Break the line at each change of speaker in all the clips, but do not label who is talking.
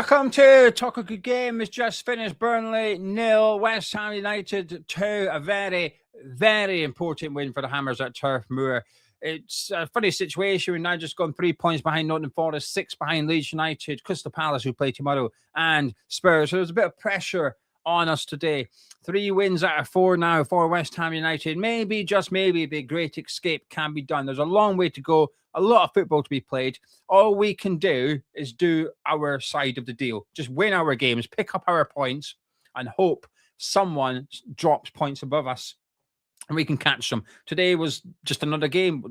Welcome to Talk a Good Game. It's just finished. Burnley 0, West Ham United 2. A very, very important win for the Hammers at Turf Moor. It's a funny situation. We've now just gone 3 points behind Nottingham Forest, 6 behind Leeds United, Crystal Palace, who play tomorrow, and Spurs. So there's a bit of pressure on us today. 3 wins out of 4 now for West Ham United. Maybe, just maybe, the great escape can be done. There's a long way to go. A lot of football to be played. All we can do is do our side of the deal. Just win our games, pick up our points, and hope someone drops points above us and we can catch them. Today was just another game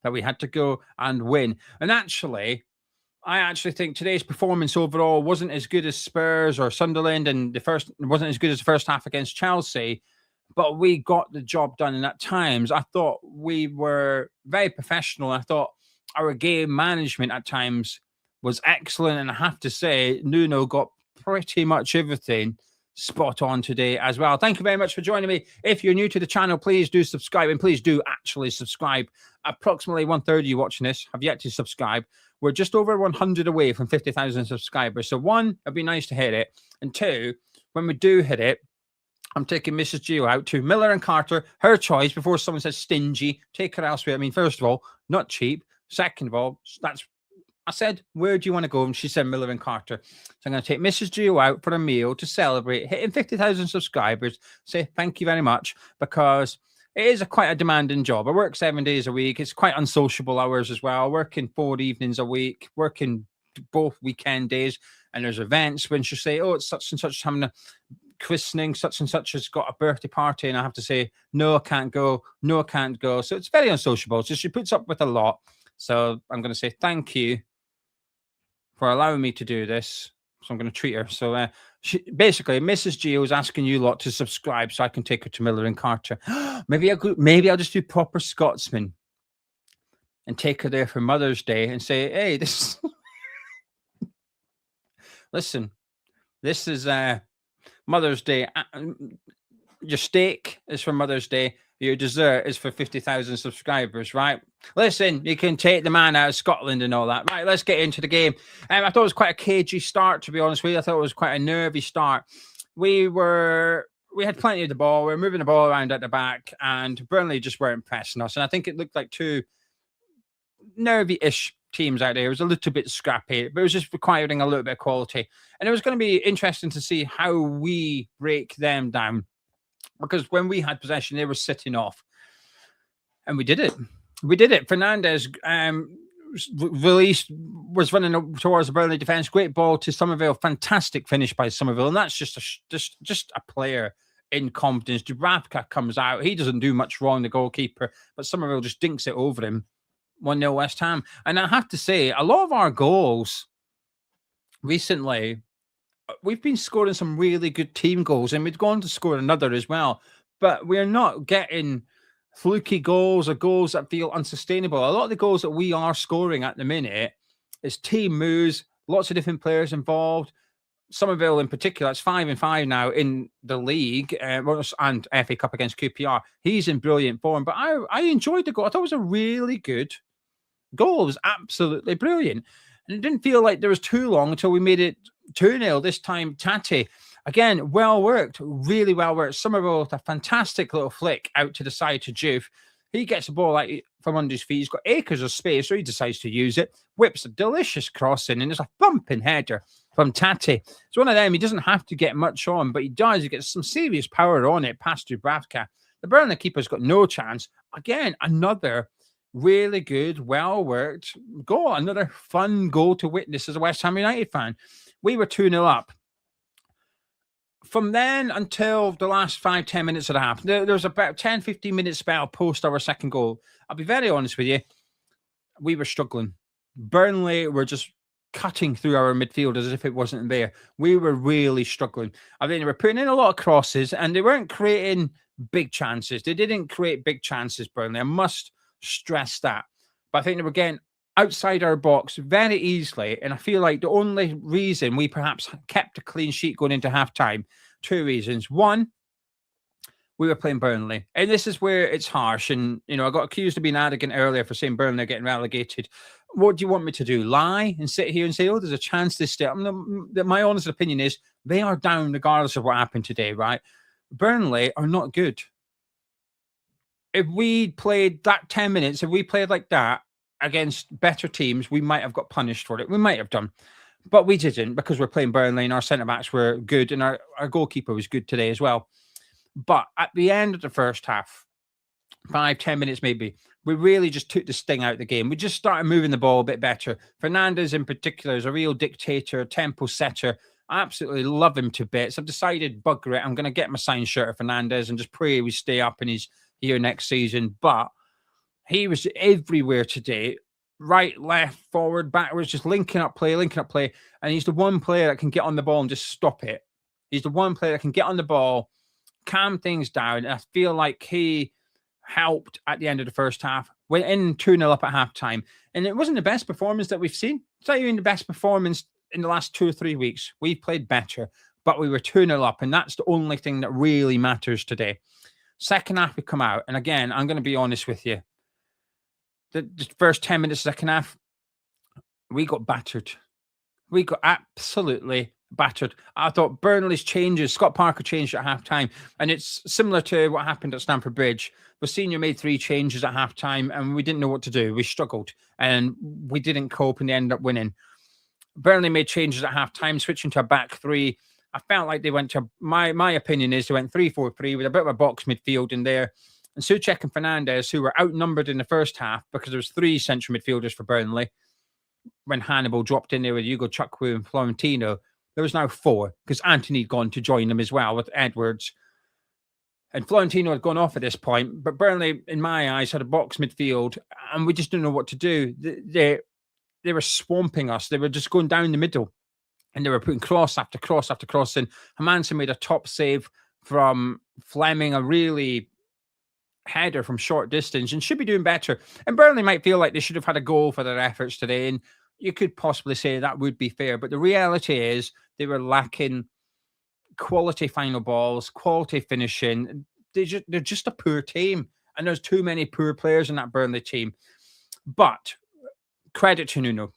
that we had to go and win. And I actually think today's performance overall wasn't as good as Spurs or Sunderland, and it wasn't as good as the first half against Chelsea. But we got the job done. And at times, I thought we were very professional. I thought our game management at times was excellent. And I have to say, Nuno got pretty much everything spot on today as well. Thank you very much for joining me. If you're new to the channel, please do subscribe. And please do actually subscribe. Approximately 1/3 of you watching this have yet to subscribe. We're just over 100 away from 50,000 subscribers. So 1, it'd be nice to hit it. And 2, when we do hit it, I'm taking Mrs. Gio out to Miller and Carter, her choice, before someone says stingy. Take her elsewhere. I mean, first of all, not cheap. Second of all, I said, where do you want to go? And she said Miller and Carter. So I'm going to take Mrs. Gio out for a meal to celebrate hitting 50,000 subscribers. Say thank you very much, because it is quite a demanding job. I work 7 days a week. It's quite unsociable hours as well. Working 4 evenings a week, working both weekend days. And there's events when she say, oh, it's such and such having a christening, such and such has got a birthday party, and I have to say, no, I can't go. No, I can't go. So it's very unsociable. So she puts up with a lot. So I'm going to say thank you for allowing me to do this. So I'm going to treat her. So basically, Mrs. Gio is asking you lot to subscribe so I can take her to Miller and Carter. Maybe I'll just do proper Scotsman and take her there for Mother's Day and say, hey, this listen, this is Mother's Day. Your steak is for Mother's Day. Your dessert is for 50,000 subscribers, right? Listen, you can take the man out of Scotland and all that. Right, let's get into the game. I thought it was quite a cagey start, to be honest with you. I thought it was quite a nervy start. We had plenty of the ball. We were moving the ball around at the back, and Burnley just weren't pressing us. And I think it looked like 2 nervy-ish teams out there. It was a little bit scrappy, but it was just requiring a little bit of quality. And it was going to be interesting to see how we break them down, because when we had possession, they were sitting off, and we did it. We did it. Fernandez was running towards the Burnley defense. Great ball to Summerville. Fantastic finish by Summerville, and that's just a player in confidence. Dubravka comes out. He doesn't do much wrong, the goalkeeper, but Summerville just dinks it over him. 1-0 West Ham. And I have to say, a lot of our goals recently, we've been scoring some really good team goals, and we've gone to score another as well. But we're not getting fluky goals or goals that feel unsustainable. A lot of the goals that we are scoring at the minute is team moves, lots of different players involved. Summerville in particular, it's 5-5 now in the league and FA Cup against QPR. He's in brilliant form. But I enjoyed the goal. I thought it was a really good goal. It was absolutely brilliant. And it didn't feel like there was too long until we made it 2-0. This time, Taty. Again, well worked. Really well worked. Summerville with a fantastic little flick out to the side to Juve. He gets the ball like from under his feet. He's got acres of space, so he decides to use it. Whips a delicious cross in, and there's a thumping header from Taty. It's one of them. He doesn't have to get much on, but he does. He gets some serious power on it past Dubravka. The Burnley keeper's got no chance. Again, another really good, well-worked goal. Another fun goal to witness as a West Ham United fan. We were 2-0 up. From then until the last 5-10 minutes of the half, there was about 10-15 minute spell post our second goal. I'll be very honest with you. We were struggling. Burnley were just cutting through our midfield as if it wasn't there. We were really struggling. I mean, they were putting in a lot of crosses, and they weren't creating big chances. They didn't create big chances, Burnley. I must stress that. But I think they were getting outside our box very easily. And I feel like the only reason we perhaps kept a clean sheet going into halftime, 2 reasons. One, we were playing Burnley. And this is where it's harsh. And, you know, I got accused of being arrogant earlier for saying Burnley are getting relegated. What do you want me to do? Lie and sit here and say, oh, there's a chance they stay up? My honest opinion is they are down regardless of what happened today, right? Burnley are not good. If we played that 10 minutes, if we played like that against better teams, we might have got punished for it. We might have done. But we didn't, because we're playing Burnley and our centre-backs were good and our goalkeeper was good today as well. But at the end of the first half, 5-10 minutes maybe, we really just took the sting out of the game. We just started moving the ball a bit better. Fernandes in particular is a real dictator, tempo setter. I absolutely love him to bits. I've decided, bugger it, I'm going to get my signed shirt of Fernandes and just pray we stay up and he's here next season. But he was everywhere today. Right, left, forward, backwards, just linking up play. And he's the one player that can get on the ball and just stop it. He's the one player that can get on the ball, calm things down. And I feel like he helped at the end of the first half. Went in 2-0 up at halftime. And it wasn't the best performance that we've seen. It's not even the best performance in the last 2 or 3 weeks. We played better, but we were 2-0 up. And that's the only thing that really matters today. Second half, we come out. And again, I'm going to be honest with you. The first 10 minutes, second half, we got battered. We got absolutely battered. I thought Burnley's changes, Scott Parker changed at halftime, and it's similar to what happened at Stamford Bridge. Senior made 3 changes at halftime, and we didn't know what to do. We struggled, and we didn't cope, and they ended up winning. Burnley made changes at halftime, switching to a back 3. I felt like they went to, my opinion is they went 3-4-3 with a bit of a box midfield in there. And Souček and Fernandes, who were outnumbered in the first half because there was 3 central midfielders for Burnley, when Hannibal dropped in there with Hugo Chukwu and Florentino, there was now 4 because Anthony had gone to join them as well with Edwards. And Florentino had gone off at this point. But Burnley, in my eyes, had a box midfield and we just didn't know what to do. They were swamping us. They were just going down the middle and they were putting cross after cross after cross. And Hermansen made a top save from Fleming, a really header from short distance, and should be doing better. And Burnley might feel like they should have had a goal for their efforts today, and you could possibly say that would be fair, but the reality is they were lacking quality final balls, quality finishing. They're just a poor team, and there's too many poor players in that Burnley team. But credit to Nuno,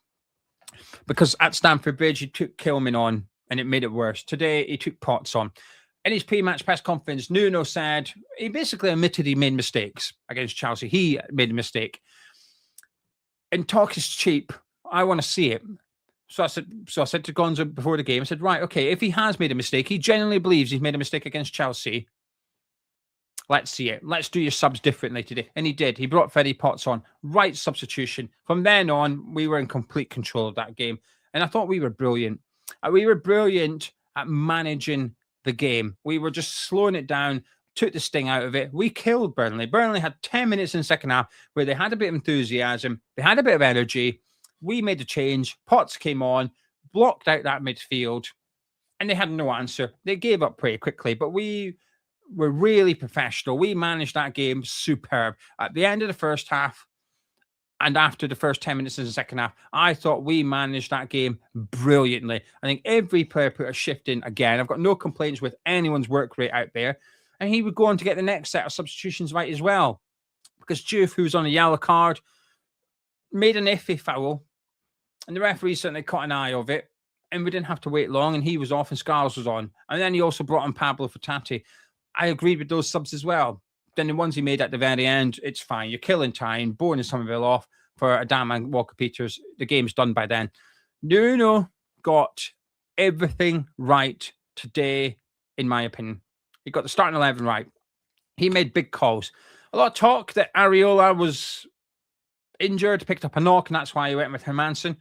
because at Stamford Bridge he took Kilman on and it made it worse. Today he took Potts on. In his pre-match press conference, Nuno said he basically admitted he made mistakes against Chelsea. He made a mistake. And talk is cheap. I want to see it. So I said to Gonzo before the game, I said, right, okay, if he has made a mistake, he genuinely believes he's made a mistake against Chelsea. Let's see it. Let's do your subs differently today. And he did. He brought Ferry Potts on. Right substitution. From then on, we were in complete control of that game. And I thought we were brilliant. We were brilliant at managing the game. We were just slowing it down, took the sting out of it. We killed Burnley. Burnley had 10 minutes in the second half where they had a bit of enthusiasm. They had a bit of energy. We made a change. Potts came on, blocked out that midfield, and they had no answer. They gave up pretty quickly, but we were really professional. We managed that game superb. At the end of the first half, and after the first 10 minutes in the second half, I thought we managed that game brilliantly. I think every player put a shift in again. I've got no complaints with anyone's work rate out there. And he would go on to get the next set of substitutions right as well. Because Diouf, who was on a yellow card, made an iffy foul. And the referee certainly caught an eye of it. And we didn't have to wait long. And he was off and Scarles was on. And then he also brought on Pablo for Taty. I agreed with those subs as well. Then the ones he made at the very end, it's fine. You're killing time. Bowen and Summerville off for Adama and Walker-Peters. The game's done by then. Nuno got everything right today, in my opinion. He got the starting 11 right. He made big calls. A lot of talk that Areola was injured, picked up a knock, and that's why he went with Hermansen.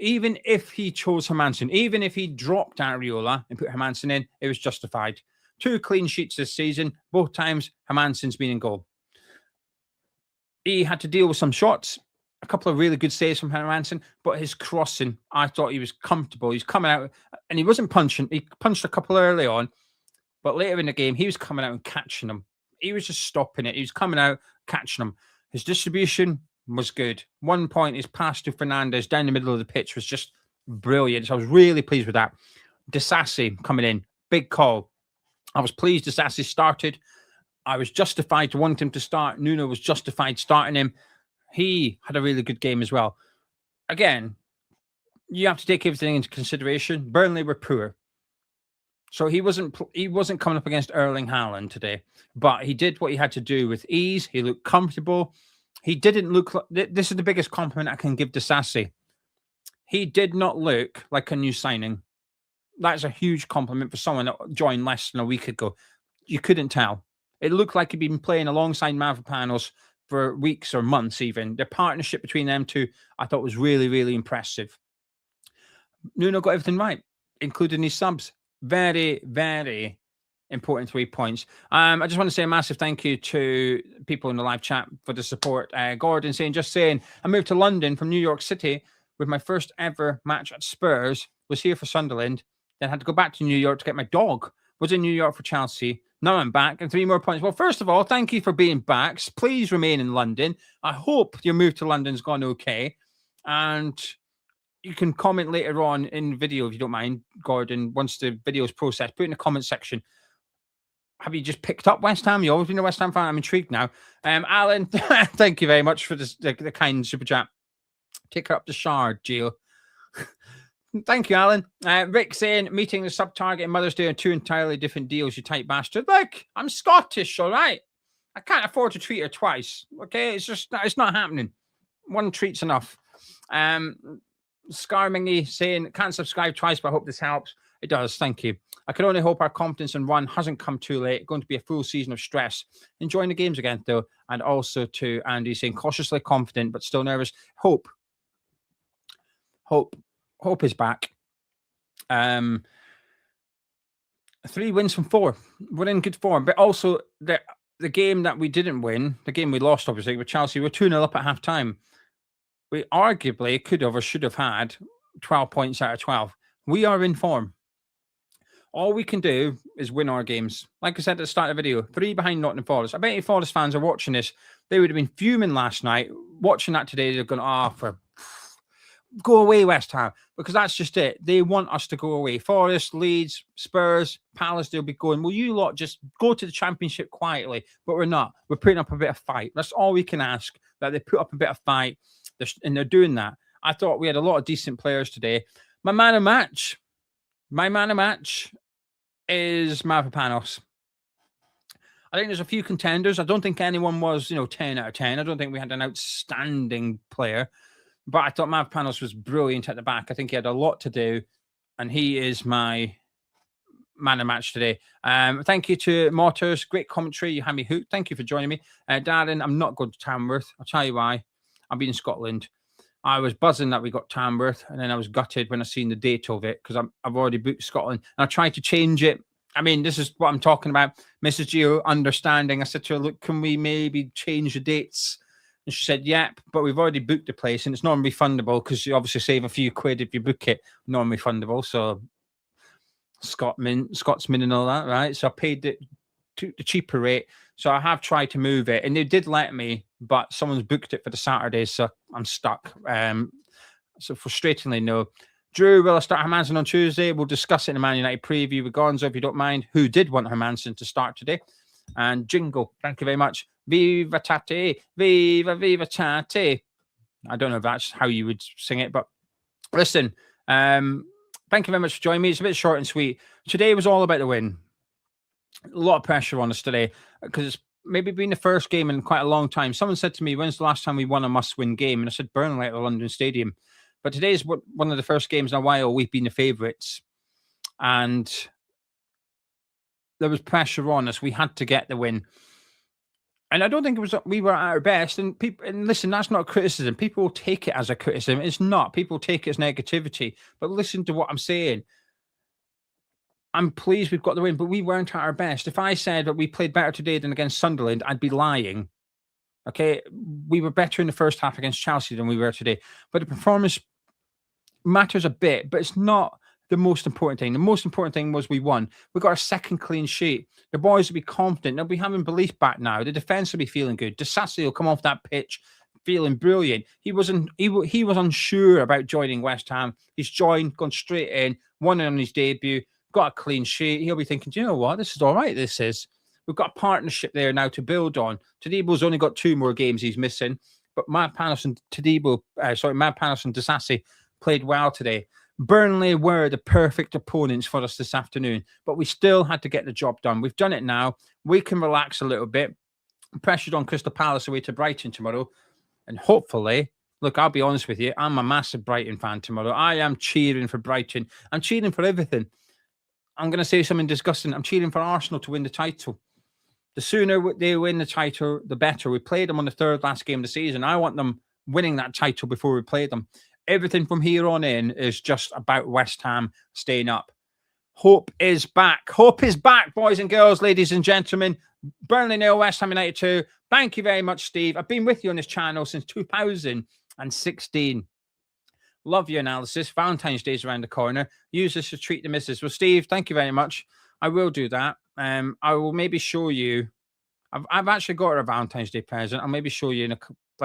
Even if he chose Hermansen, even if he dropped Areola and put Hermansen in, it was justified. 2 clean sheets this season. Both times, Hermansen's been in goal. He had to deal with some shots. A couple of really good saves from Hermansen, but his crossing, I thought he was comfortable. He's coming out, and he wasn't punching. He punched a couple early on, but later in the game, he was coming out and catching them. He was just stopping it. He was coming out, catching them. His distribution was good. 1 point, his pass to Fernandes down the middle of the pitch was just brilliant. So I was really pleased with that. Disasi coming in, big call. I was pleased Disasi started. I was justified to want him to start. Nuno was justified starting him. He had a really good game as well. again, you have to take everything into consideration. Burnley were poor. So he wasn't coming up against Erling Haaland today, but he did what he had to do with ease. He looked comfortable. He didn't look like, this is the biggest compliment I can give to Sassy. He did not look like a new signing. That's a huge compliment for someone that joined less than a week ago. You couldn't tell. It looked like he'd been playing alongside Mavropanos for weeks or months even. The partnership between them two, I thought was really, really impressive. Nuno got everything right, including his subs. Very, very important 3 points. I just want to say a massive thank you to people in the live chat for the support. Gordon saying, I moved to London from New York City with my first ever match at Spurs. Was here for Sunderland. Then had to go back to New York to get my dog. Was in New York for Chelsea. Now I'm back and 3 more points. Well, first of all, thank you for being back. Please remain in London. I hope your move to London's gone okay. And you can comment later on in the video if you don't mind, Gordon, once the video is processed. Put in the comment section. Have you just picked up West Ham? You've always been a West Ham fan. I'm intrigued now. Alan, thank you very much for the kind super chat. Take her up the Shard, Gio. Thank you, Alan. Rick saying, meeting the sub-target and Mother's Day on 2 entirely different deals, you tight bastard. Look, I'm Scottish, all right? I can't afford to treat her twice, okay? It's not happening. One treat's enough. Scarmingy saying, can't subscribe twice, but I hope this helps. It does, thank you. I can only hope our confidence in one hasn't come too late. Going to be a full season of stress. Enjoying the games again, though. And also to Andy saying, cautiously confident, but still nervous. Hope is back. 3 wins from 4. We're in good form. But also, the game that we didn't win, the game we lost, obviously, with Chelsea, we're 2-0 up at half-time. We arguably could have or should have had 12 points out of 12. We are in form. All we can do is win our games. Like I said at the start of the video, 3 behind Nottingham Forest. I bet if Forest fans are watching this, they would have been fuming last night. Watching that today, they're going, go away, West Ham. Because that's just it. They want us to go away. Forest, Leeds, Spurs, Palace, they'll be going, well, you lot just go to the Championship quietly. But we're not. We're putting up a bit of fight. That's all we can ask, that they put up a bit of fight. And they're doing that. I thought we had a lot of decent players today. My man of match is Mavropanos. I think there's a few contenders. I don't think anyone was, 10 out of 10. I don't think we had an outstanding player. But I thought Mavropanos was brilliant at the back. I think he had a lot to do. And he is my man of match today. Thank you to Motors. Great commentary. You had me hooked. Thank you for joining me. Darren, I'm not going to Tamworth. I'll tell you why. I've been in Scotland. I was buzzing that we got Tamworth, and then I was gutted when I seen the date of it because I've already booked Scotland. And I tried to change it. I mean, this is what I'm talking about. Mrs. Gio understanding. I said to her, look, can we maybe change the dates? And she said, yep, but we've already booked the place, and it's non-refundable because you obviously save a few quid if you book it. Non-refundable, so Scotsman and all that, right? So I paid the cheaper rate. So I have tried to move it, and they did let me, but someone's booked it for the Saturday, so I'm stuck. So frustratingly, no. Drew, will I start Hermanson on Tuesday? We'll discuss it in the Man United preview with Gonzo, if you don't mind, who did want Hermanson to start today. And Jingle, thank you very much. Viva Taty, viva Taty. I don't know if that's how you would sing it, but listen, thank you very much for joining me. It's a bit short and sweet. Today was all about the win. A lot of pressure on us today because it's maybe been the first game in quite a long time. Someone said to me, when's the last time we won a must-win game? And I said, Burnley at the London Stadium. But today is one of the first games in a while we've been the favourites. And there was pressure on us. We had to get the win. And I don't think it was we were at our best. And listen, that's not a criticism. People will take it as a criticism. It's not. People take it as negativity. But listen to what I'm saying. I'm pleased we've got the win, but we weren't at our best. If I said that we played better today than against Sunderland, I'd be lying. Okay, we were better in the first half against Chelsea than we were today. But the performance matters a bit, but it's not the most important thing. The most important thing was we won. We got our second clean sheet. The boys will be confident. They'll be having belief back now. The defence will be feeling good. Disasi will come off that pitch feeling brilliant. He was unsure about joining West Ham. He's joined, gone straight in, won on his debut, got a clean sheet. He'll be thinking, do you know what? This is all right, We've got a partnership there now to build on. Tadebo's only got 2 more games he's missing. but Matt Palace and Matt Palace and Disasi played well today. Burnley were the perfect opponents for us this afternoon, but we still had to get the job done. We've done it now. We can relax a little bit. Pressured on Crystal Palace away to Brighton tomorrow. And hopefully, look, I'll be honest with you, I'm a massive Brighton fan tomorrow. I am cheering for Brighton. I'm cheering for everything. I'm going to say something disgusting. I'm cheering for Arsenal to win the title. The sooner they win the title, the better. We played them on the third last game of the season. I want them winning that title before we play them. Everything from here on in is just about West Ham staying up. Hope is back. Hope is back, boys and girls, ladies and gentlemen. Burnley 0, West Ham United 2. Thank you very much, Steve. I've been with you on this channel since 2016. Love your analysis. Valentine's Day's around the corner. Use this to treat the missus. Well, Steve, thank you very much. I will do that. I will maybe show you. I've actually got her a Valentine's Day present. I'll maybe show you in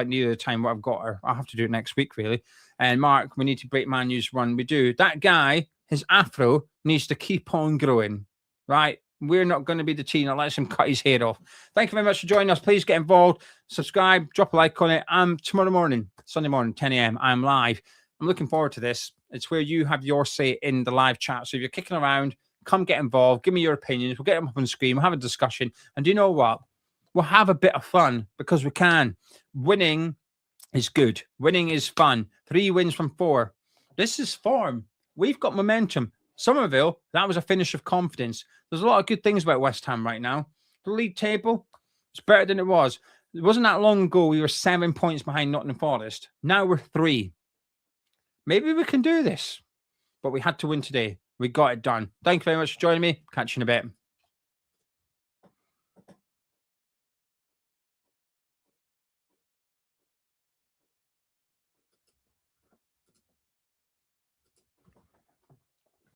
near the time what I've got her. I'll have to do it next week, really. And Mark, we need to break Man U's run. We do. That guy, his afro needs to keep on growing, right? We're not going to be the team that lets him cut his hair off. Thank you very much for joining us. Please get involved. Subscribe. Drop a like on it. Tomorrow morning, Sunday morning, 10 a.m. I'm live. I'm looking forward to this. It's where you have your say in the live chat. So if you're kicking around, come get involved. Give me your opinions. We'll get them up on the screen. We'll have a discussion. And do you know what? We'll have a bit of fun because we can. Winning is good. Winning is fun. 3 wins from 4. This is form. We've got momentum. Summerville, that was a finish of confidence. There's a lot of good things about West Ham right now. The league table, it's better than it was. It wasn't that long ago we were 7 points behind Nottingham Forest. Now we're 3. Maybe we can do this. But we had to win today. We got it done. Thank you very much for joining me. Catch you in a bit.